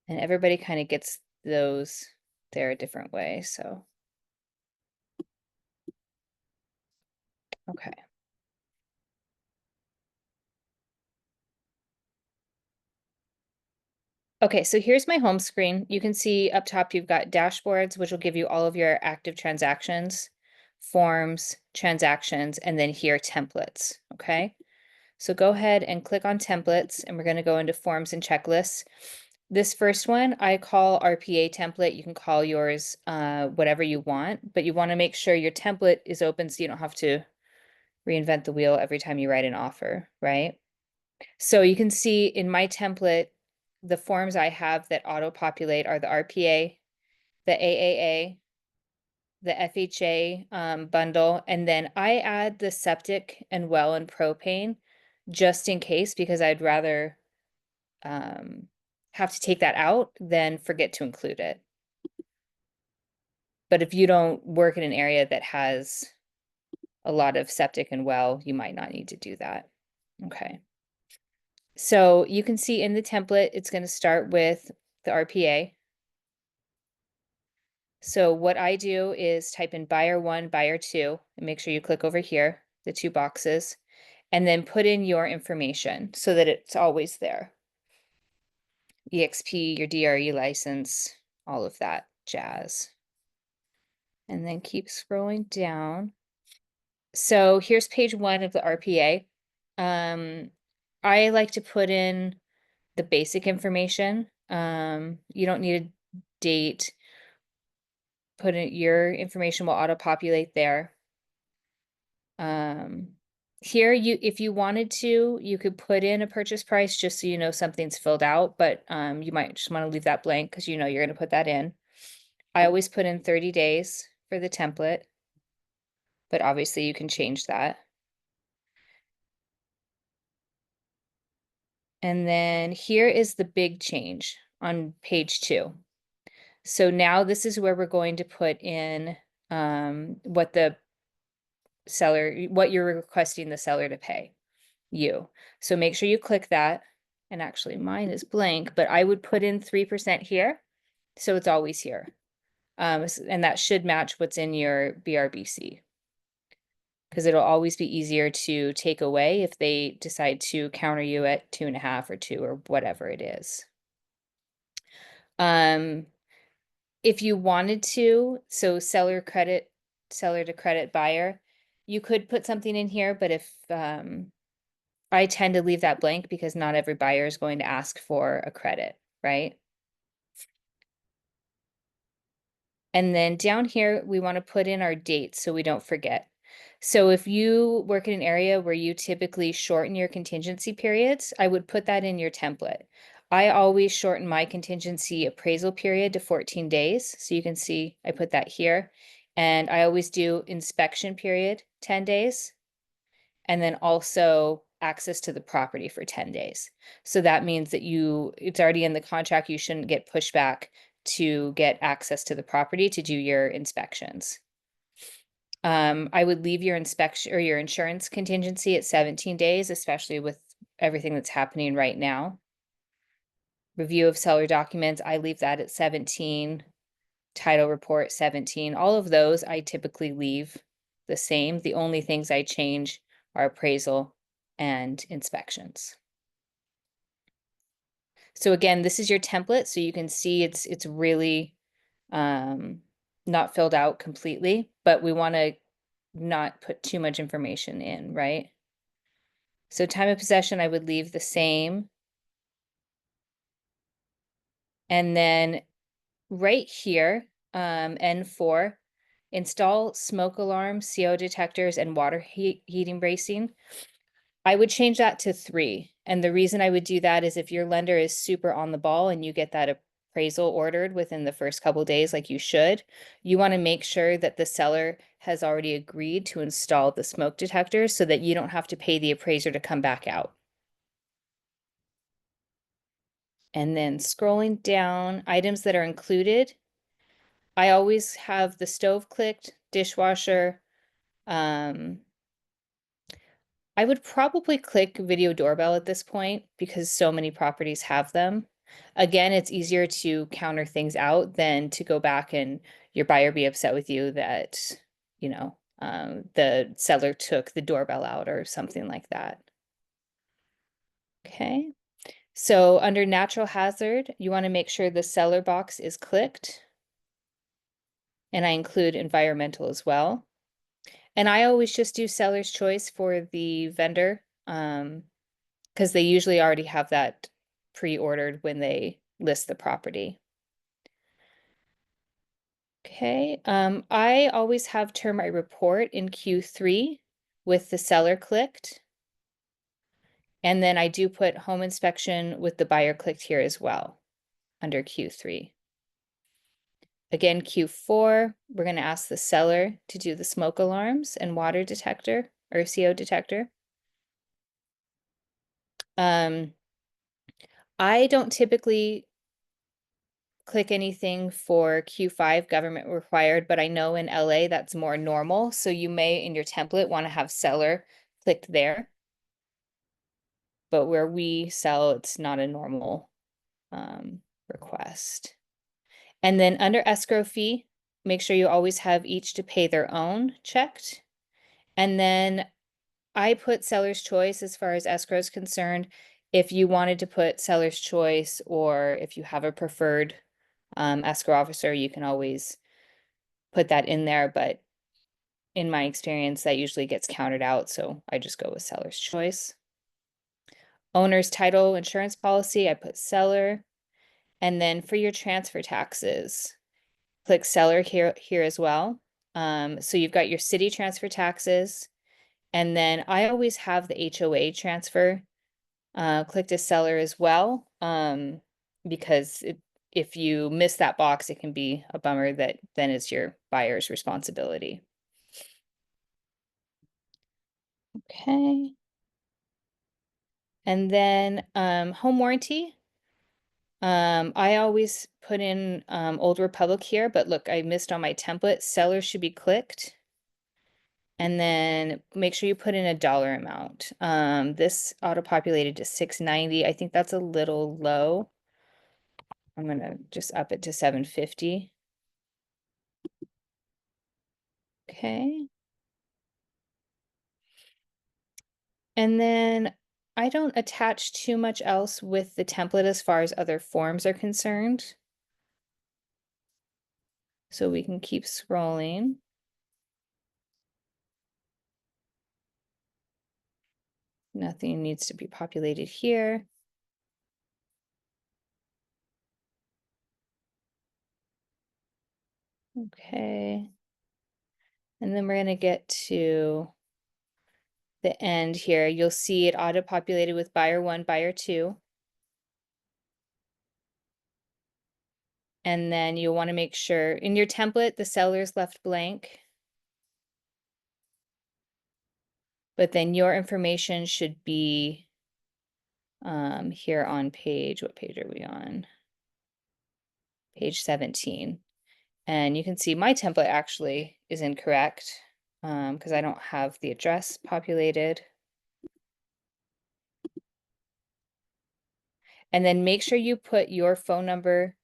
And everybody kind of gets those there a different way, so. Okay. Okay, so here's my home screen. You can see up top you've got dashboards, which will give you all of your active transactions, forms, transactions, and then here templates, okay? So go ahead and click on templates, and we're going to go into forms and checklists. This first one I call RPA template. You can call yours whatever you want, but you want to make sure your template is open so you don't have to reinvent the wheel every time you write an offer, right? So you can see in my template, the forms I have that auto-populate are the RPA, the AAA, the FHA bundle, and then I add the septic and well and propane just in case, because I'd rather have to take that out than forget to include it. But if you don't work in an area that has a lot of septic and well, you might not need to do that. Okay. So you can see in the template, it's going to start with the RPA. So what I do is type in buyer 1, buyer 2, and make sure you click over here, the 2 boxes, and then put in your information so that it's always there. EXP, your DRE license, all of that jazz. And then keep scrolling down. So here's page 1 of the RPA. I like to put in the basic information. You don't need a date. Put in your information will auto-populate there. Here if you wanted to, you could put in a purchase price just so you know something's filled out, but you might just want to leave that blank because you know you're going to put that in. I always put in 30 days for the template, but obviously you can change that. And then here is the big change on page 2. So now this is where we're going to put in what you're requesting the seller to pay you. So make sure you click that. And actually mine is blank, but I would put in 3% here. So it's always here. And that should match what's in your BRBC. Because it'll always be easier to take away if they decide to counter you at 2.5 or 2 or whatever it is. If you wanted to, so seller to credit buyer, you could put something in here, but if I tend to leave that blank because not every buyer is going to ask for a credit, right? And then down here, we want to put in our dates so we don't forget. So if you work in an area where you typically shorten your contingency periods, I would put that in your template. I always shorten my contingency appraisal period to 14 days. So you can see I put that here. And I always do inspection period, 10 days. And then also access to the property for 10 days. So that means that it's already in the contract, you shouldn't get pushback to get access to the property to do your inspections. I would leave your inspection or your insurance contingency at 17 days, especially with everything that's happening right now. Review of seller documents, I leave that at 17. Title report, 17. All of those I typically leave the same. The only things I change are appraisal and inspections. So again, this is your template, so you can see it's really not filled out completely, but we want to not put too much information in, right? So time of possession, I would leave the same. And then right here, N4, install smoke alarm, CO detectors, and water heating bracing. I would change that to 3. And the reason I would do that is if your lender is super on the ball and you get that appraisal ordered within the first couple days, like you should, you want to make sure that the seller has already agreed to install the smoke detectors so that you don't have to pay the appraiser to come back out. And then scrolling down, items that are included. I always have the stove clicked, dishwasher. I would probably click video doorbell at this point because so many properties have them. Again, it's easier to counter things out than to go back and your buyer be upset with you that, the seller took the doorbell out or something like that. Okay, so under natural hazard, you want to make sure the seller box is clicked. And I include environmental as well. And I always just do seller's choice for the vendor, because they usually already have that pre-ordered when they list the property. Okay, I always have termite report in Q3 with the seller clicked. And then I do put home inspection with the buyer clicked here as well under Q3. Again, Q4, we're going to ask the seller to do the smoke alarms and water detector or CO detector. I don't typically click anything for Q5 government required, but I know in LA that's more normal. So you may in your template want to have seller clicked there. But where we sell, it's not a normal request. And then under escrow fee, make sure you always have each to pay their own checked. And then I put seller's choice as far as escrow is concerned. If you wanted to put seller's choice or if you have a preferred escrow officer, you can always put that in there. But in my experience, that usually gets counted out. So I just go with seller's choice. Owner's title insurance policy, I put seller. And then for your transfer taxes, click seller here as well. So you've got your city transfer taxes. And then I always have the HOA transfer click to seller as well, because if you miss that box, it can be a bummer that then it's your buyer's responsibility. Okay. And then home warranty. I always put in Old Republic here, but look, I missed on my template. Seller should be clicked. And then make sure you put in a dollar amount. This auto-populated to 690. I think that's a little low. I'm gonna just up it to 750. Okay. And then I don't attach too much else with the template as far as other forms are concerned. So we can keep scrolling. Nothing needs to be populated here. Okay. And then we're gonna get to the end here. You'll see it auto-populated with buyer 1, buyer 2. And then you'll want to make sure in your template, the seller's left blank. But then your information should be here on page, what page are we on? Page 17. And you can see my template actually is incorrect because I don't have the address populated. And then make sure you put your phone number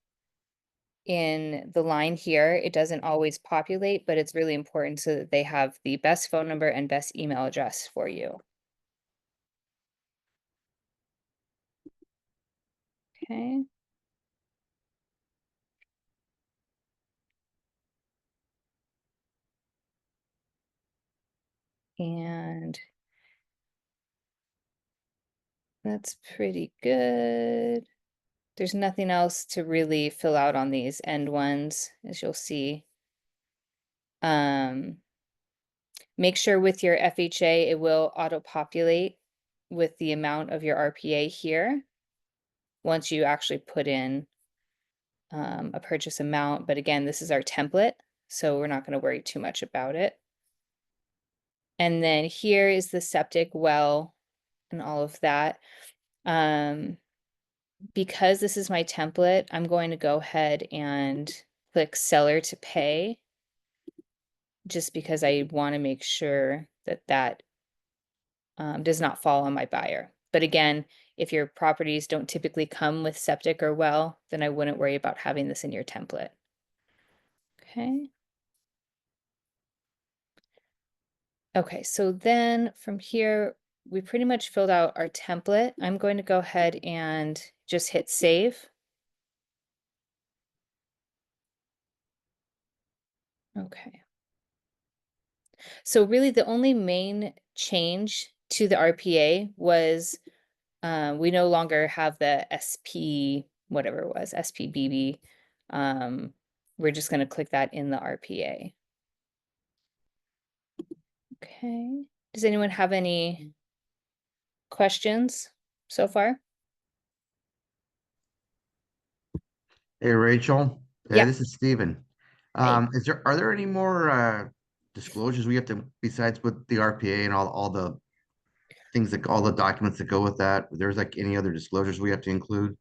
in the line here. It doesn't always populate, but it's really important so that they have the best phone number and best email address for you. Okay. And that's pretty good. There's nothing else to really fill out on these end ones, as you'll see. Make sure with your FHA, it will auto-populate with the amount of your RPA here once you actually put in a purchase amount. But again, this is our template, so we're not going to worry too much about it. And then here is the septic well and all of that. Because this is my template, I'm going to go ahead and click seller to pay, just because I want to make sure that that does not fall on my buyer. But again, if your properties don't typically come with septic or well, then I wouldn't worry about having this in your template. Okay. Okay, so then from here, we pretty much filled out our template. I'm going to go ahead and just hit save. Okay. So really the only main change to the RPA was we no longer have the SP, whatever it was, SPBB. We're just going to click that in the RPA. Okay. Does anyone have any questions so far? Hey, Rachel. Yeah. This is Steven. Hi. Are there any more disclosures we have to besides with the RPA and all the things that all the documents that go with that? There's like any other disclosures we have to include?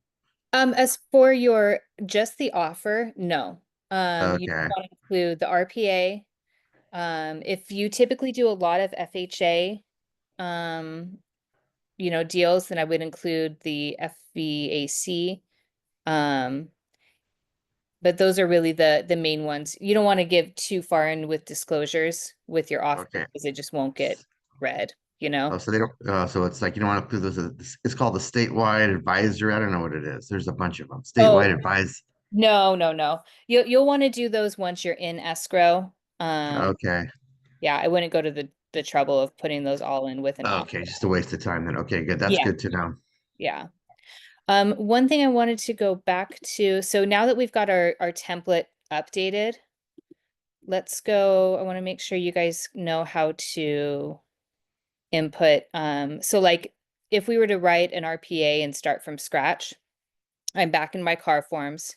As for your just the offer, no. You Okay. want to include the RPA. If you typically do a lot of FHA, um, deals, then I would include the FVAC. Um, but those are really the main ones. You don't want to give too far in with disclosures with your offer Okay. because it just won't get read, you know? Oh, so they don't. So it's like you don't want to include those. It's called the statewide advisor. I don't know what it is. There's a bunch of them. Statewide Oh, advise. no, no, no. You'll want to do those once you're in escrow. Okay. Yeah, I wouldn't go to the trouble of putting those all in with an offer. Okay. Just a waste of time then. Okay. Good. That's Yeah, good to know. yeah. One thing I wanted to go back to, so now that we've got our template updated, let's go. I want to make sure you guys know how to input. So like if we were to write an RPA and start from scratch, I'm back in my car forms.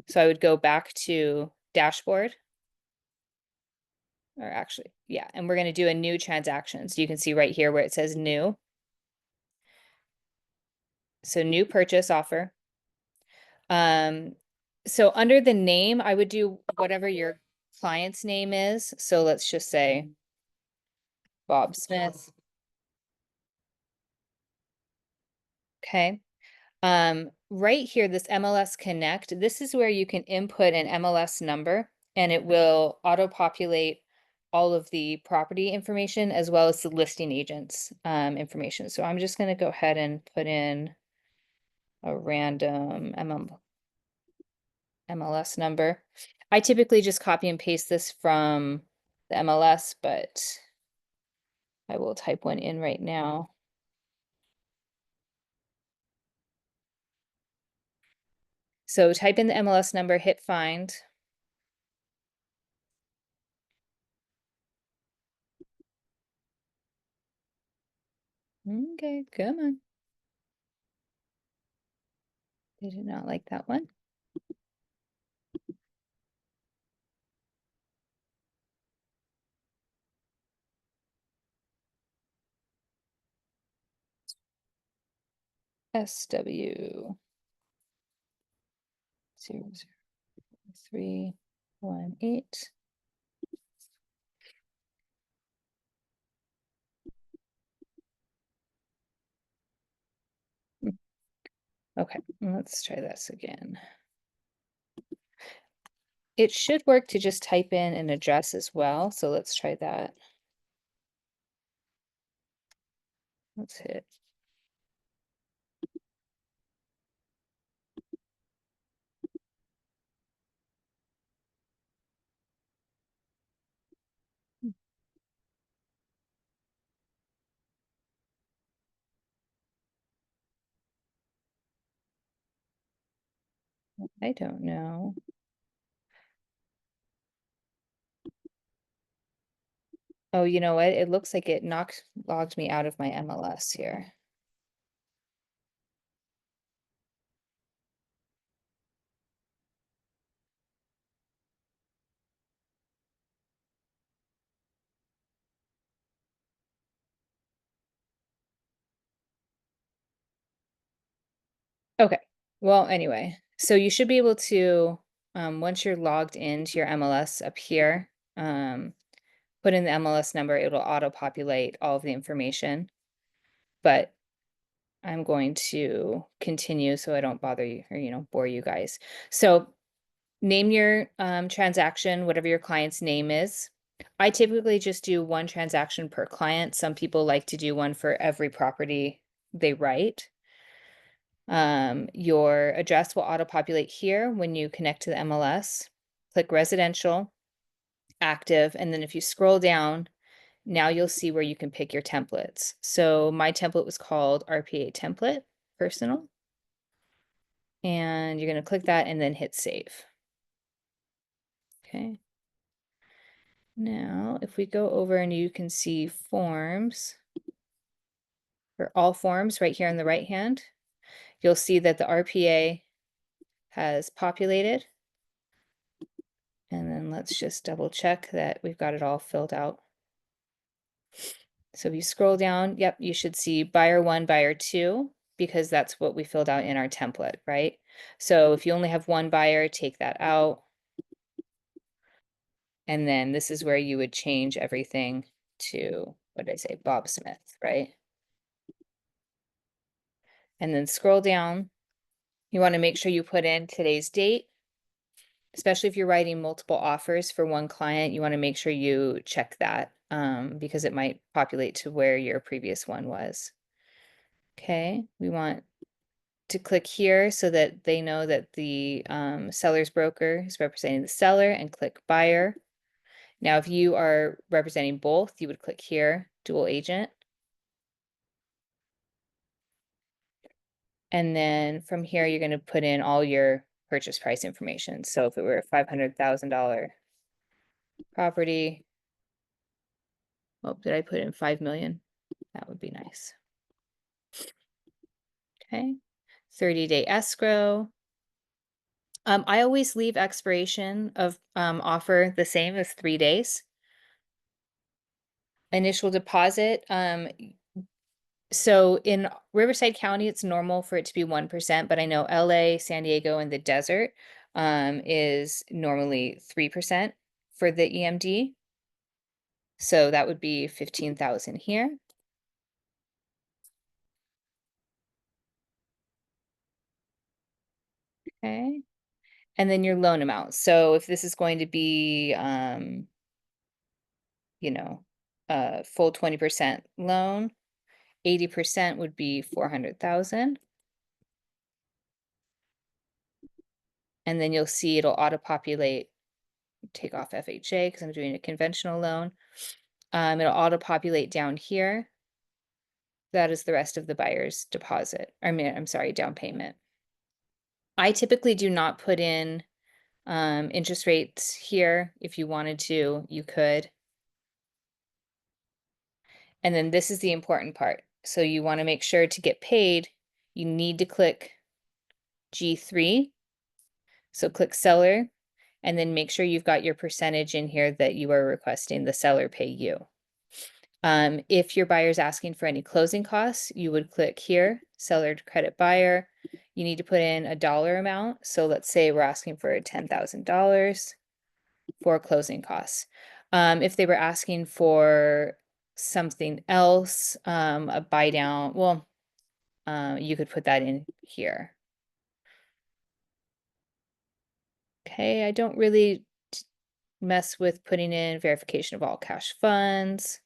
So I would go back to dashboard, or actually, yeah, and we're going to do a new transaction. So you can see right here where it says new. So new purchase offer. So under the name, I would do whatever your client's name is. So let's just say Bob Smith. Okay. Right here, this MLS Connect, this is where you can input an MLS number and it will auto-populate all of the property information as well as the listing agents information. So I'm just going to go ahead and put in a random MLS number. I typically just copy and paste this from the MLS, but I will type one in right now. So type in the MLS number, hit find. Okay, come on. They did not like that one. SW 00318. Okay, let's try this again. It should work to just type in an address as well. So let's try that. Let's hit. I don't know. Oh, you know what? It looks like it logged me out of my MLS here. Okay. Well, anyway, so you should be able to, once you're logged into your MLS up here, put in the MLS number, it'll auto-populate all of the information. But I'm going to continue so I don't bother you or, bore you guys. So name your transaction, whatever your client's name is. I typically just do one transaction per client. Some people like to do one for every property they write. Your address will auto-populate here when you connect to the MLS. Click residential, active, and then if you scroll down, now you'll see where you can pick your templates. So my template was called RPA template, personal. And you're going to click that and then hit save. Okay. Now, if we go over and you can see forms, for all forms right here on the right hand, you'll see that the RPA has populated. And then let's just double check that we've got it all filled out. So if you scroll down, yep, you should see buyer one, buyer two, because that's what we filled out in our template, right? So if you only have one buyer, take that out. And then this is where you would change everything to, what did I say, Bob Smith, right? And then scroll down. You want to make sure you put in today's date, especially if you're writing multiple offers for one client. You want to make sure you check that because it might populate to where your previous one was. Okay, we want to click here so that they know that the seller's broker is representing the seller, and click buyer. Now, if you are representing both, you would click here, dual agent. And then from here, you're going to put in all your purchase price information. So if it were a $500,000 property, oh, did I put in 5 million? That would be nice. Okay, 30-day escrow. I always leave expiration of offer the same as 3 days. Initial deposit, so in Riverside County, it's normal for it to be 1%, but I know LA, San Diego, and the desert is normally 3% for the EMD. So that would be 15,000 here. Okay. And then your loan amount. So if this is going to be a full 20% loan, 80% would be 400,000. And then you'll see it'll auto-populate, take off FHA because I'm doing a conventional loan. It'll auto-populate down here. That is the rest of the buyer's deposit. I'm sorry, down payment. I typically do not put in interest rates here. If you wanted to, you could. And then this is the important part. So you want to make sure to get paid, you need to click G3. So click seller, and then make sure you've got your percentage in here that you are requesting the seller pay you. If your buyer's asking for any closing costs, you would click here, seller credit buyer. You need to put in a dollar amount. So let's say we're asking for $10,000 for closing costs. If they were asking for something else, a buy down, well, you could put that in here. Okay, I don't really mess with putting in verification of all cash funds.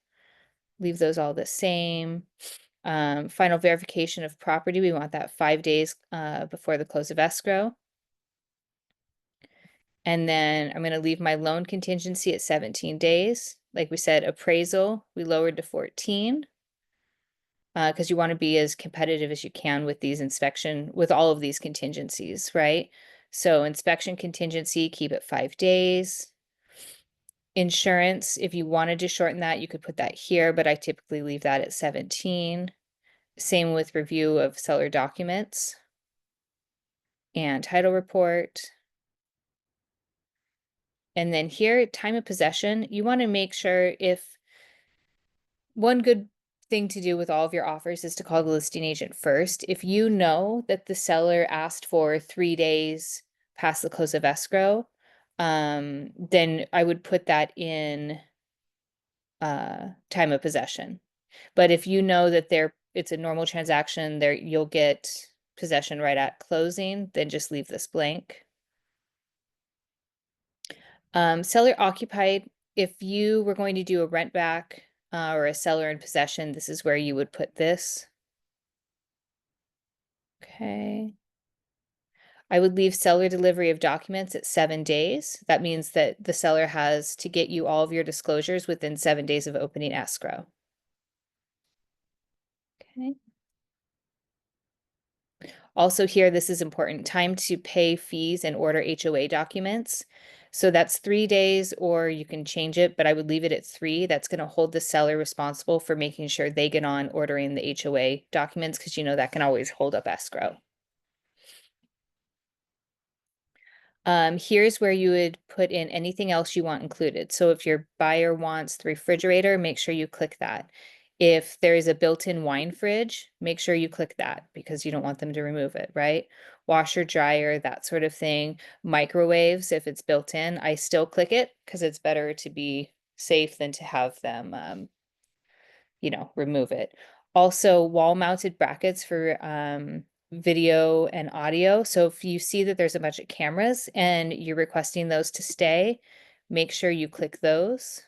Leave those all the same. Final verification of property, we want that 5 days before the close of escrow. And then I'm going to leave my loan contingency at 17 days. Like we said, appraisal, we lowered to 14 because you want to be as competitive as you can with with all of these contingencies, right? So inspection contingency, keep it 5 days. Insurance, if you wanted to shorten that, you could put that here, but I typically leave that at 17. Same with review of seller documents and title report. And then here, time of possession, you want to make sure one good thing to do with all of your offers is to call the listing agent first. If you know that the seller asked for 3 days past the close of escrow, then I would put that in time of possession. But if you know that they're it's a normal transaction, there you'll get possession right at closing, then just leave this blank. Seller occupied, if you were going to do a rent back or a seller in possession, this is where you would put this. Okay. I would leave seller delivery of documents at 7 days. That means that the seller has to get you all of your disclosures within 7 days of opening escrow. Okay. Also here, this is important, time to pay fees and order HOA documents. So that's 3 days, or you can change it, but I would leave it at 3. That's gonna hold the seller responsible for making sure they get on ordering the HOA documents, because you know that can always hold up escrow. Here's where you would put in anything else you want included. So if your buyer wants the refrigerator, make sure you click that. If there is a built-in wine fridge, make sure you click that because you don't want them to remove it, right? Washer, dryer, that sort of thing. Microwaves, if it's built in, I still click it because it's better to be safe than to have them remove it. Also, wall mounted brackets for video and audio. So if you see that there's a bunch of cameras and you're requesting those to stay, make sure you click those.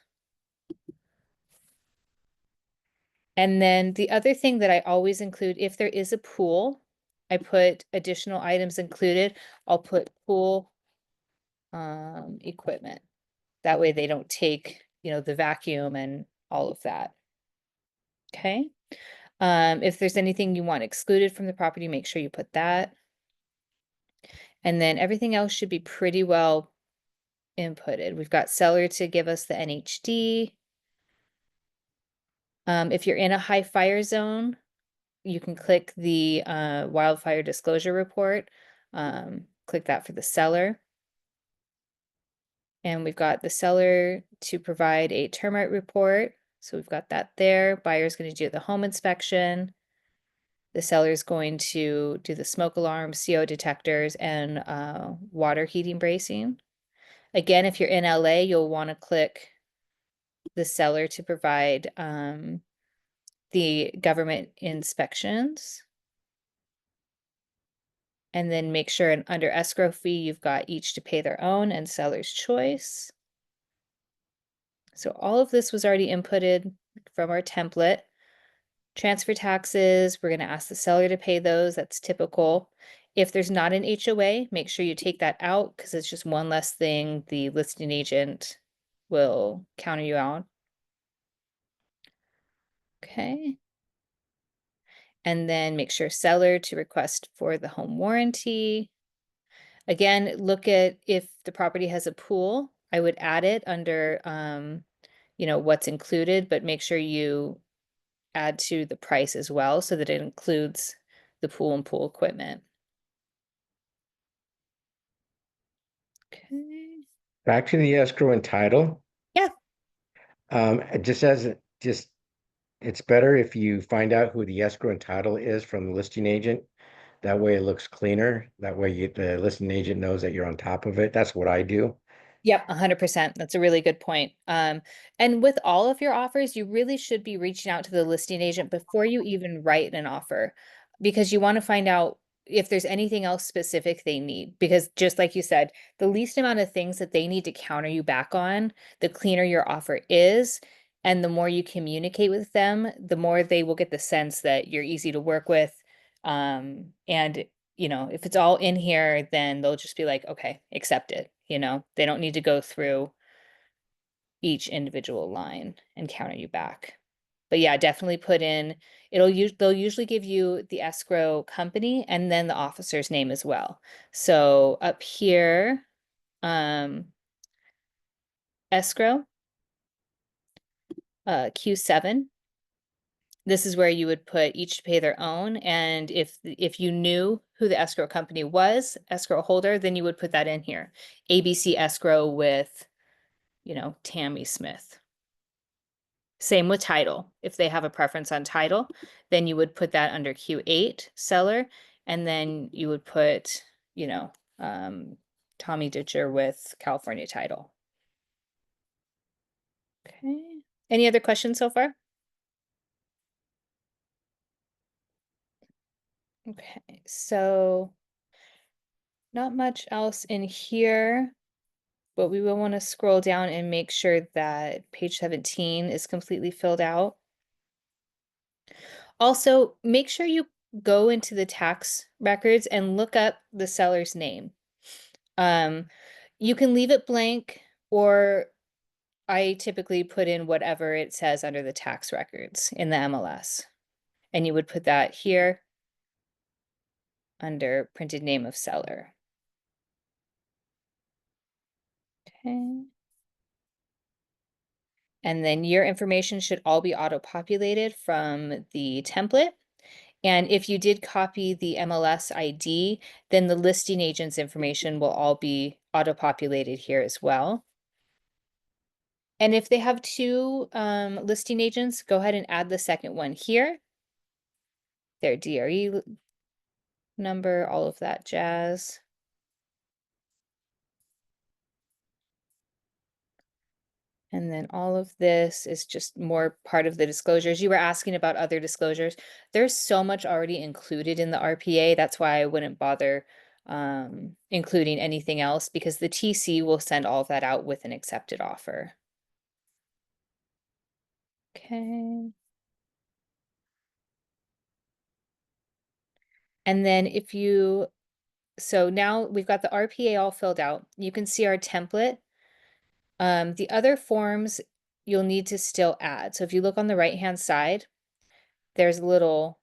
And then the other thing that I always include, if there is a pool, I put additional items included. I'll put pool equipment. That way they don't take, the vacuum and all of that. Okay. If there's anything you want excluded from the property, make sure you put that. And then everything else should be pretty well inputted. We've got seller to give us the NHD. If you're in a high fire zone, you can click the wildfire disclosure report. Click that for the seller. And we've got the seller to provide a termite report. So we've got that there. Buyer's going to do the home inspection. The seller is going to do the smoke alarm, CO detectors, and water heating bracing. Again, if you're in LA, you'll want to click the seller to provide the government inspections. And then make sure under escrow fee, you've got each to pay their own and seller's choice. So all of this was already inputted from our template. Transfer taxes, we're going to ask the seller to pay those. That's typical. If there's not an HOA, make sure you take that out because it's just one less thing the listing agent will counter you out. Okay. And then make sure seller to request for the home warranty. Again, look at if the property has a pool, I would add it under, what's included, but make sure you add to the price as well so that it includes the pool and pool equipment. Okay. Back to the escrow and title. Yeah. It's better if you find out who the escrow and title is from the listing agent. That way it looks cleaner. That way the listing agent knows that you're on top of it. That's what I do. Yep, 100%. That's a really good point. And with all of your offers, you really should be reaching out to the listing agent before you even write an offer, because you want to find out if there's anything else specific they need. Because just like you said, the least amount of things that they need to counter you back on, the cleaner your offer is. And the more you communicate with them, the more they will get the sense that you're easy to work with. And if it's all in here, then they'll just be like, okay, accept it. They don't need to go through each individual line and counter you back. But yeah, definitely put in, they'll usually give you the escrow company and then the officer's name as well. So up here, escrow, Q7. This is where you would put each to pay their own. And if you knew who the escrow company was, escrow holder, then you would put that in here. ABC escrow with, Tammy Smith. Same with title. If they have a preference on title, then you would put that under Q8 seller, and then you would put, Tommy Ditcher with California title. Okay. Any other questions so far? Okay, so not much else in here, but we will want to scroll down and make sure that page 17 is completely filled out. Also, make sure you go into the tax records and look up the seller's name. You can leave it blank, or I typically put in whatever it says under the tax records in the MLS. And you would put that here under printed name of seller. Okay. And then your information should all be auto-populated from the template. And if you did copy the MLS ID, then the listing agent's information will all be auto-populated here as well. And if they have two listing agents, go ahead and add the second one here. Their DRE number, all of that jazz. And then all of this is just more part of the disclosures. You were asking about other disclosures. There's so much already included in the RPA. That's why I wouldn't bother including anything else, because the TC will send all of that out with an accepted offer. Okay. And then so now we've got the RPA all filled out. You can see our template. The other forms you'll need to still add. So if you look on the right-hand side, there's a little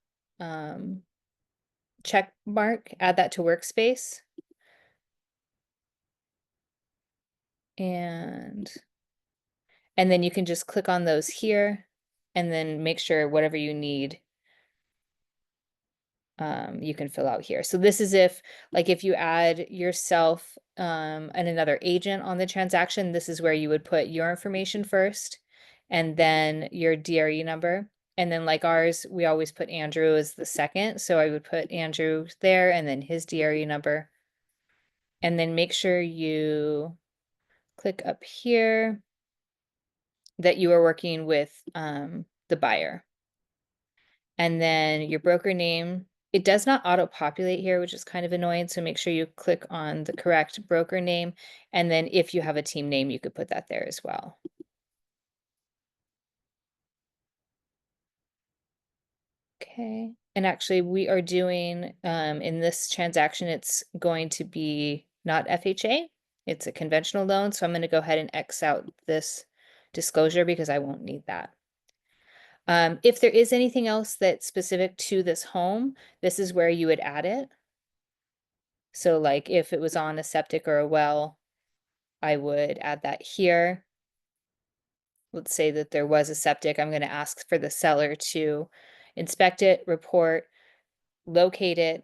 check mark, add that to workspace. And then you can just click on those here and then make sure whatever you need you can fill out here. So this is if you add yourself and another agent on the transaction, this is where you would put your information first and then your DRE number. And then like ours, we always put Andrew as the second. So I would put Andrew there and then his DRE number. And then make sure you click up here that you are working with the buyer. And then your broker name, it does not auto-populate here, which is kind of annoying. So make sure you click on the correct broker name. And then if you have a team name, you could put that there as well. Okay. And actually we are doing, in this transaction, it's going to be not FHA, it's a conventional loan. So I'm going to go ahead and X out this disclosure because I won't need that. If there is anything else that's specific to this home, this is where you would add it. So like if it was on a septic or a well, I would add that here. Let's say that there was a septic. I'm going to ask for the seller to inspect it, report, locate it,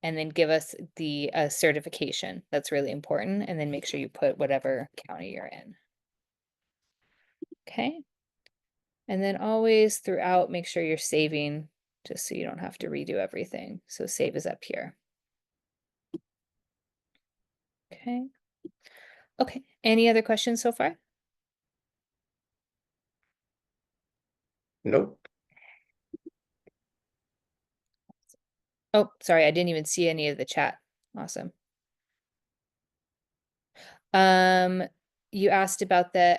and then give us the certification. That's really important. And then make sure you put whatever county you're in. Okay. And then always throughout, make sure you're saving just so you don't have to redo everything. So save is up here. Okay. Okay. Any other questions so far? Nope. Oh, sorry, I didn't even see any of the chat. Awesome. You asked about the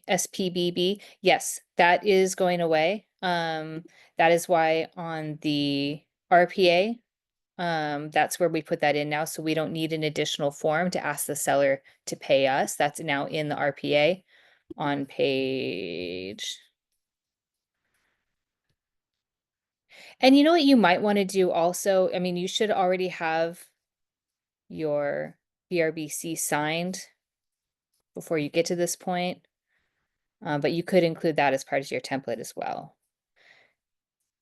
SPBB. Yes, that is going away. That is why on the RPA, that's where we put that in now. So we don't need an additional form to ask the seller to pay us. That's now in the RPA on page. And you know what you might want to do also? I mean, you should already have your BRBC signed before you get to this point. But you could include that as part of your template as well.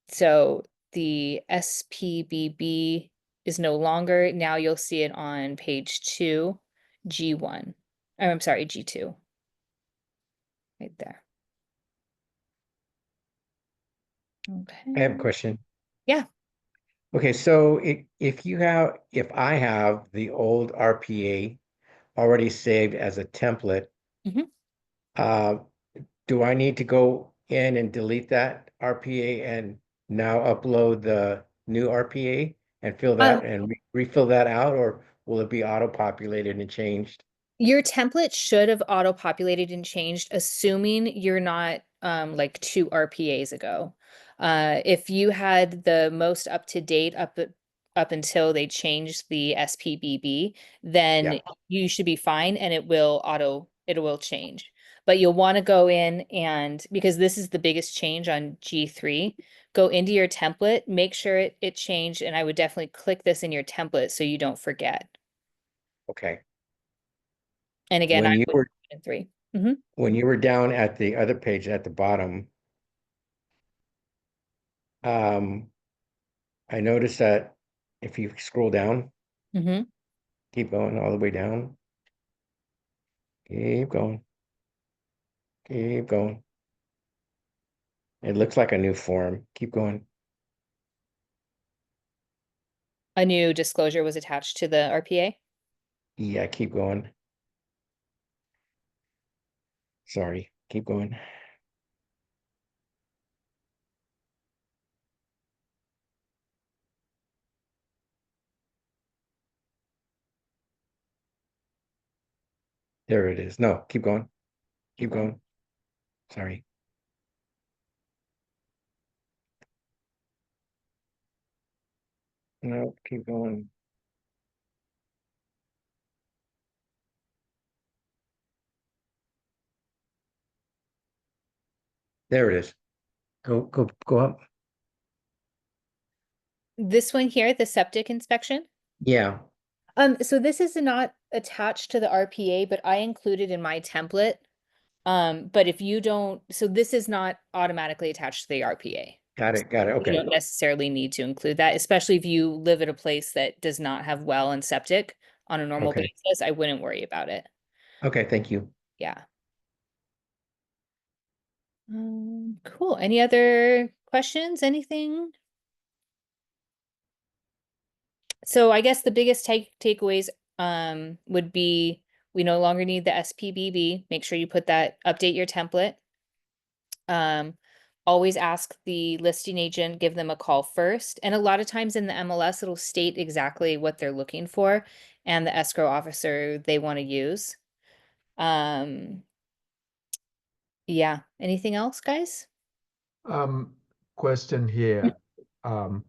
So the SPBB is no longer, now you'll see it on page 2, G1. Oh, I'm sorry, G2. Right there. I have a Okay. question. Yeah. Okay, so if I have the old RPA already saved as a template, Mhm. uh, do I need to go in and delete that RPA and now upload the new RPA and fill Um, that and refill that out, or will it be auto-populated and changed? Your template should have auto-populated and changed, assuming you're not like 2 RPAs ago. If you had the most up-to-date up until they changed the SPBB, then Yeah. you should be fine and it will change. But you'll want to go in and because this is the biggest change on G3, go into your template, make sure it changed, and I would definitely click this in your template so you don't forget. Okay. And again, I When you would were in 3. Hmm. when you were down at the other page at the bottom, um, I noticed that if you scroll down, Hmm. keep going all the way down, keep going, keep going. It looks like a new form. Keep going. A new disclosure was attached to the RPA. Yeah, keep going. Sorry, keep going. There it is. No, keep going. Keep going. Sorry. No, keep going. There it is. Go up. This one here, the septic inspection. Yeah, So this is not attached to the RPA, but I included in my template. But if you don't, so this is not automatically attached to the RPA. got it. Got it. You Okay. don't necessarily need to include that, especially if you live at a place that does not have well and septic on a normal Okay. basis. I wouldn't worry about it. Okay. Thank you. Yeah. Cool. Any other questions? Anything? So I guess the biggest takeaways would be we no longer need the SPBB. Make sure you put that, update your template. Always ask the listing agent, give them a call first. And a lot of times in the MLS, it'll state exactly what they're looking for and the escrow officer they want to use. Um, yeah. Anything else, guys? Um, Question here. Um,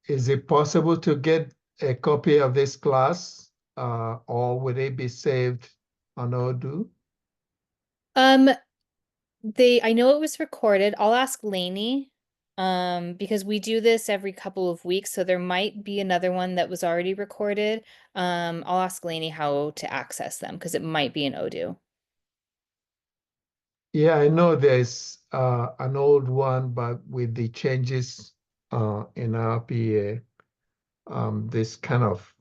is it possible to get a copy of this class, or would it be saved on Odoo? Um, I know it was recorded. I'll ask Lainey, because we do this every couple of weeks, so there might be another one that was already recorded. I'll ask Lainey how to access them because it might be in Odoo. Yeah, I know there's an old one, but with the changes in RPA, this kind of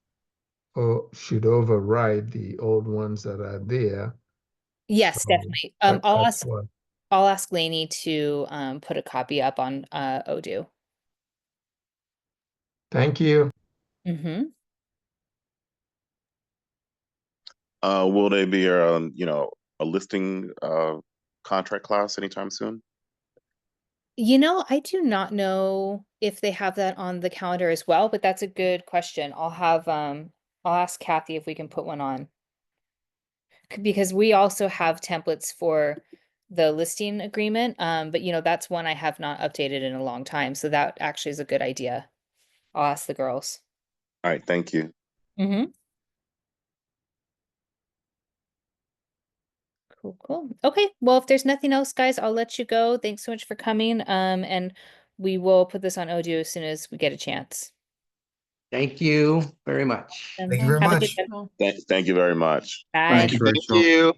should override the old ones that are there. Yes, So definitely. that's what. I'll ask Lainey to put a copy up on Odoo. Thank you. Mm-hmm. Will they be, a listing contract class anytime soon? I do not know if they have that on the calendar as well, but that's a good question. I'll ask Kathy if we can put one on. Because we also have templates for the listing agreement, but that's one I have not updated in a long time, so that actually is a good idea. I'll ask the girls. All right, thank you. Mm-hmm. Cool, cool. Okay, well, if there's nothing else, guys, I'll let you go. Thanks so much for coming. And we will put this on Odoo as soon as we get a chance. Thank you very much. Thank you very Have a much. good one. Thank you very much. Bye. Thanks, Thank Rachel. you.